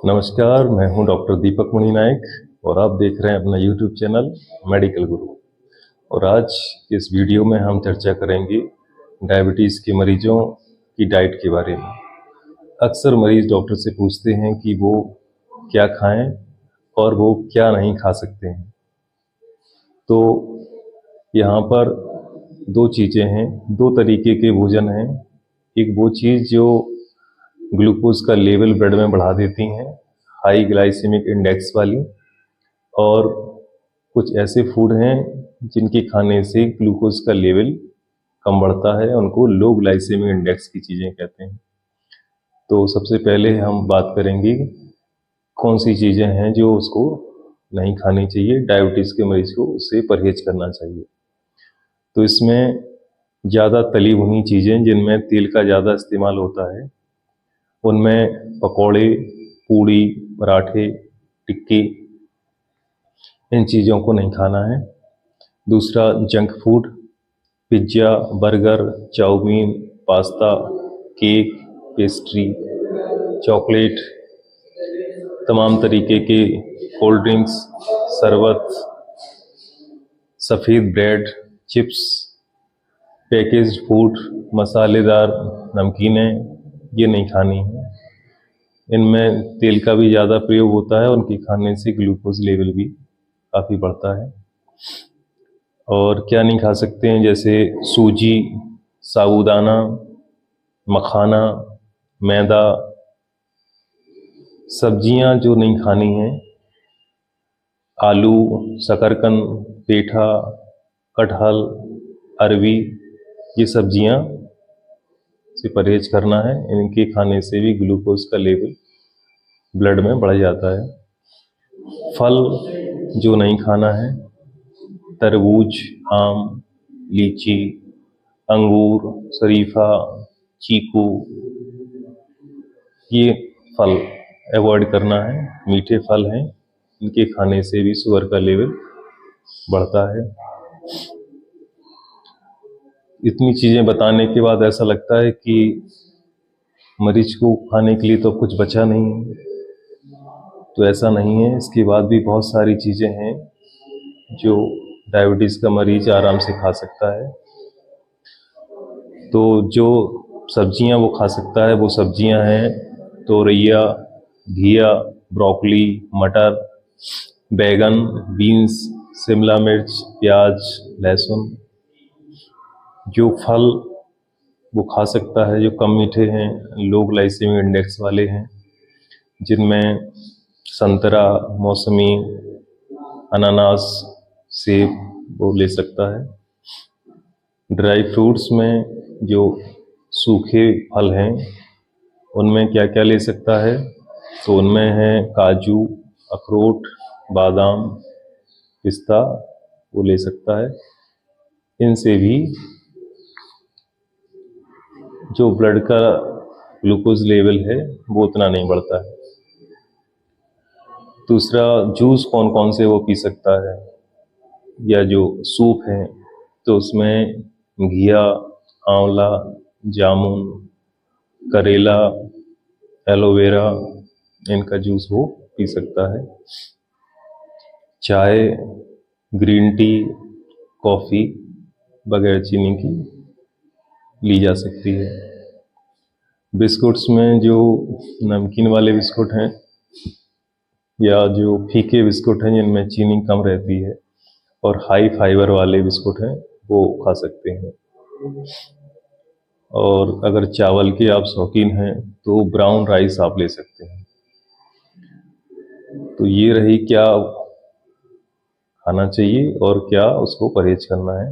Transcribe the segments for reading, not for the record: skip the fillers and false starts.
नमस्कार, मैं हूं डॉक्टर दीपक मणि नायक और आप देख रहे हैं अपना यूट्यूब चैनल मेडिकल गुरु। और आज इस वीडियो में हम चर्चा करेंगे डायबिटीज़ के मरीजों की डाइट के बारे में। अक्सर मरीज डॉक्टर से पूछते हैं कि वो क्या खाएं और वो क्या नहीं खा सकते हैं। तो यहाँ पर दो चीज़ें हैं, दो तरीके के भोजन हैं। एक वो चीज़ जो ग्लूकोज का लेवल ब्लड में बढ़ा देती हैं, हाई ग्लाइसेमिक इंडेक्स वाली, और कुछ ऐसे फूड हैं जिनके खाने से ग्लूकोज का लेवल कम बढ़ता है, उनको लो ग्लाइसेमिक इंडेक्स की चीज़ें कहते हैं। तो सबसे पहले हम बात करेंगे कौन सी चीज़ें हैं जो उसको नहीं खानी चाहिए, डायबिटीज़ के मरीज को उससे परहेज करना चाहिए। तो इसमें ज़्यादा तली भुनी चीज़ें जिनमें तेल का ज़्यादा इस्तेमाल होता है, उनमें पकौड़े, पूड़ी, पराठे, टिक्की, इन चीज़ों को नहीं खाना है। दूसरा, junk food, pizza, burger, chow mein, pasta, cake, pastry, chocolate, तमाम तरीके के कोल्ड ड्रिंक्स, शरबत, सफ़ेद ब्रेड, चिप्स, पैकेज्ड फूड, मसालेदार नमकीनें, ये नहीं खानी है। इनमें तेल का भी ज़्यादा प्रयोग होता है, उनके खाने से ग्लूकोज लेवल भी काफ़ी बढ़ता है। और क्या नहीं खा सकते हैं, जैसे सूजी, साबूदाना, मखाना, मैदा। सब्जियां जो नहीं खानी हैं, आलू, शकरकंद, पेठा, कटहल, अरवी, ये सब्जियां से परहेज करना है। इनके खाने से भी ग्लूकोज का लेवल ब्लड में बढ़ जाता है। फल जो नहीं खाना है, तरबूज, आम, लीची, अंगूर, शरीफा, चीकू, ये फल अवॉइड करना है। मीठे फल हैं, इनके खाने से भी शुगर का लेवल बढ़ता है। इतनी चीज़ें बताने के बाद ऐसा लगता है कि मरीज को खाने के लिए तो कुछ बचा नहीं है, तो ऐसा नहीं है। इसके बाद भी बहुत सारी चीज़ें हैं जो डायबिटीज़ का मरीज आराम से खा सकता है। तो जो सब्जियां वो खा सकता है वो सब्जियां हैं तोरैया, घिया, ब्रोकली, मटर, बैगन, बीन्स, शिमला मिर्च, प्याज, लहसुन। जो फल वो खा सकता है जो कम मीठे हैं, लो ग्लाइसेमिक इंडेक्स वाले हैं, जिनमें संतरा, मौसमी, अनानास, सेब, वो ले सकता है। ड्राई फ्रूट्स में जो सूखे फल हैं, उनमें क्या क्या ले सकता है, तो उनमें है काजू, अखरोट, बादाम, पिस्ता, वो ले सकता है। इनसे भी जो ब्लड का ग्लूकोज लेवल है वो उतना नहीं बढ़ता है। दूसरा, जूस कौन कौन से वो पी सकता है, या जो सूप है, तो उसमें घिया, आंवला, जामुन, करेला, एलोवेरा, इनका जूस वो पी सकता है। चाय, ग्रीन टी, कॉफ़ी बगैर चीनी की ली जा सकती है। बिस्कुट्स में जो नमकीन वाले बिस्कुट हैं या जो फीके बिस्कुट हैं जिनमें चीनी कम रहती है और हाई फाइबर वाले बिस्कुट हैं, वो खा सकते हैं। और अगर चावल के आप शौकीन हैं तो ब्राउन राइस आप ले सकते हैं। तो ये रही क्या खाना चाहिए और क्या उसको परहेज करना है।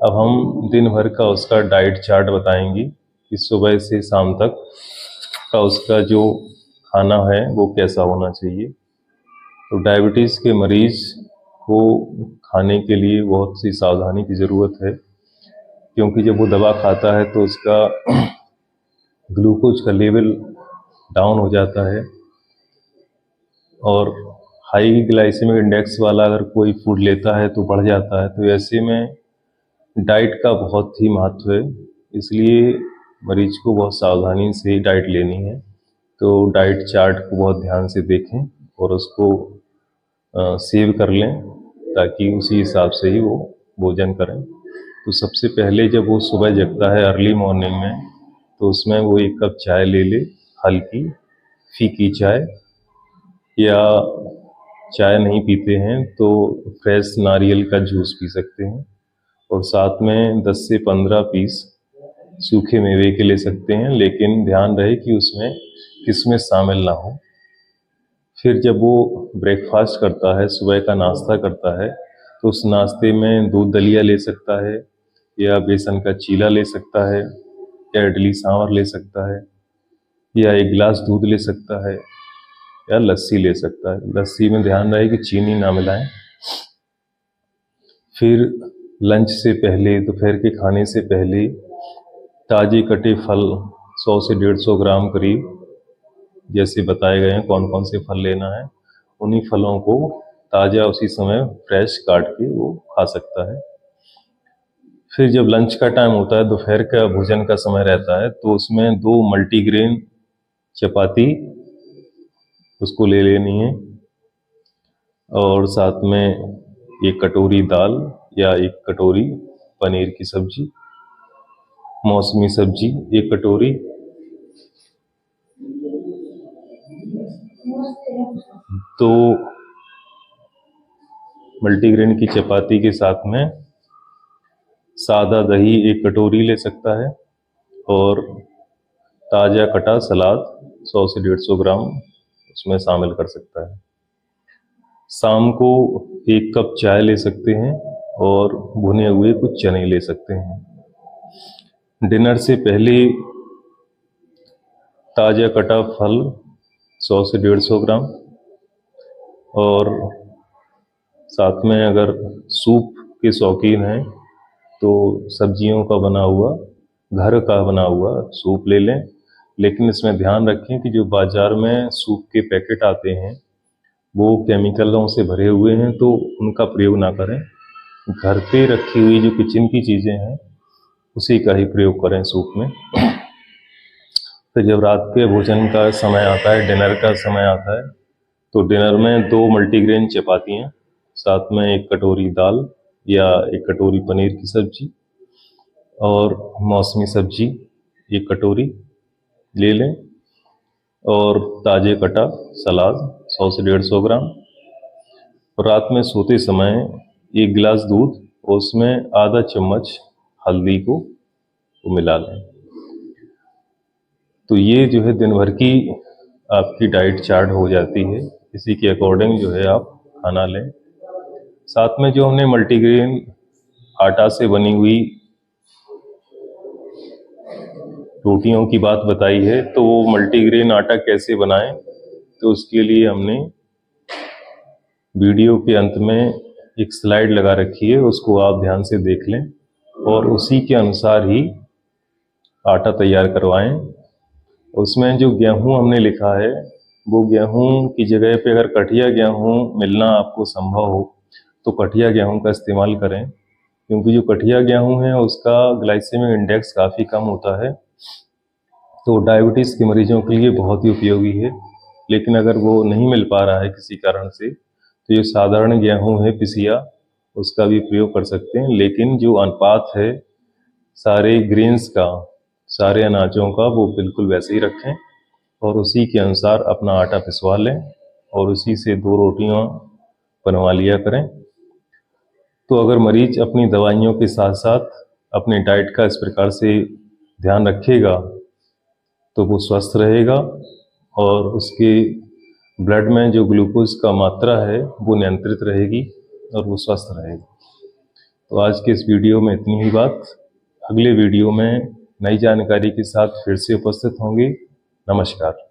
अब हम दिन भर का उसका डाइट चार्ट बताएंगे कि सुबह से शाम तक का उसका जो खाना है वो कैसा होना चाहिए। तो डायबिटीज़ के मरीज़ को खाने के लिए बहुत सी सावधानी की ज़रूरत है, क्योंकि जब वो दवा खाता है तो उसका ग्लूकोज का लेवल डाउन हो जाता है, और हाई ग्लाइसेमिक इंडेक्स वाला अगर कोई फूड लेता है तो बढ़ जाता है। तो ऐसे में डाइट का बहुत ही महत्व है, इसलिए मरीज को बहुत सावधानी से डाइट लेनी है। तो डाइट चार्ट को बहुत ध्यान से देखें और उसको सेव कर लें ताकि उसी हिसाब से ही वो भोजन करें। तो सबसे पहले जब वो सुबह जगता है अर्ली मॉर्निंग में, तो उसमें वो 1 कप चाय ले ले, हल्की फीकी चाय, या चाय नहीं पीते हैं तो फ्रेश नारियल का जूस पी सकते हैं, और साथ में 10 से 15 पीस सूखे मेवे के ले सकते हैं, लेकिन ध्यान रहे कि उसमें किशमिश शामिल ना हो। फिर जब वो ब्रेकफास्ट करता है, सुबह का नाश्ता करता है, तो उस नाश्ते में दूध दलिया ले सकता है, या बेसन का चीला ले सकता है, या इडली सांभर ले सकता है, या 1 गिलास दूध ले सकता है, या लस्सी ले सकता है। लस्सी में ध्यान रहे कि चीनी ना मिलाएं। फिर लंच से पहले, दोपहर के खाने से पहले ताज़े कटे फल 100 से 150 ग्राम करीब, जैसे बताए गए हैं कौन कौन से फल लेना है, उन्हीं फलों को ताज़ा उसी समय फ्रेश काट के वो खा सकता है। फिर जब लंच का टाइम होता है, दोपहर का भोजन का समय रहता है, तो उसमें 2 मल्टीग्रेन चपाती उसको ले लेनी है, और साथ में 1 कटोरी दाल या 1 कटोरी पनीर की सब्जी, मौसमी सब्जी 1 कटोरी, 2 मल्टीग्रेन की चपाती के साथ में सादा दही 1 कटोरी ले सकता है, और ताज़ा कटा सलाद 100 से 150 ग्राम उसमें शामिल कर सकता है। शाम को 1 कप चाय ले सकते हैं, और भुने हुए कुछ चने ले सकते हैं। डिनर से पहले ताज़ा कटा फल 100 से 150 ग्राम, और साथ में अगर सूप के शौकीन हैं तो सब्जियों का बना हुआ, घर का बना हुआ सूप ले लें। लेकिन इसमें ध्यान रखें कि जो बाज़ार में सूप के पैकेट आते हैं वो केमिकलों से भरे हुए हैं, तो उनका प्रयोग ना करें। घर पे रखी हुई जो किचन की चीज़ें हैं उसी का ही प्रयोग करें सूप में। फिर जब रात के भोजन का समय आता है, डिनर का समय आता है, तो डिनर में 2 मल्टीग्रेन चपातियाँ, साथ में 1 कटोरी दाल या 1 कटोरी पनीर की सब्जी, और मौसमी सब्जी 1 कटोरी ले लें, और ताज़े कटा सलाद 100 से 150 ग्राम। और रात में सोते समय 1 गिलास दूध और उसमें आधा चम्मच हल्दी को मिला लें। तो ये जो है दिन भर की आपकी डाइट चार्ट हो जाती है। इसी के अकॉर्डिंग जो है आप खाना लें। साथ में जो हमने मल्टीग्रेन आटा से बनी हुई रोटियों की बात बताई है, तो वो मल्टीग्रेन आटा कैसे बनाएं, तो उसके लिए हमने वीडियो के अंत में एक स्लाइड लगा रखी है, उसको आप ध्यान से देख लें और उसी के अनुसार ही आटा तैयार करवाएं। उसमें जो गेहूं हमने लिखा है, वो गेहूं की जगह पे अगर कठिया गेहूं मिलना आपको संभव हो तो कठिया गेहूं का इस्तेमाल करें, क्योंकि जो कठिया गेहूं है उसका ग्लाइसेमिक इंडेक्स काफ़ी कम होता है, तो डायबिटीज़ के मरीजों के लिए बहुत ही उपयोगी है। लेकिन अगर वो नहीं मिल पा रहा है किसी कारण से, तो ये साधारण गेहूं है पिसिया, उसका भी प्रयोग कर सकते हैं। लेकिन जो अनुपात है सारे ग्रेन्स का, सारे अनाजों का, वो बिल्कुल वैसे ही रखें और उसी के अनुसार अपना आटा पिसवा लें और उसी से 2 रोटियां बनवा लिया करें। तो अगर मरीज अपनी दवाइयों के साथ साथ अपने डाइट का इस प्रकार से ध्यान रखेगा तो वो स्वस्थ रहेगा और उसके ब्लड में जो ग्लूकोज का मात्रा है वो नियंत्रित रहेगी और वो स्वस्थ रहेगा। तो आज के इस वीडियो में इतनी ही बात। अगले वीडियो में नई जानकारी के साथ फिर से उपस्थित होंगे। नमस्कार।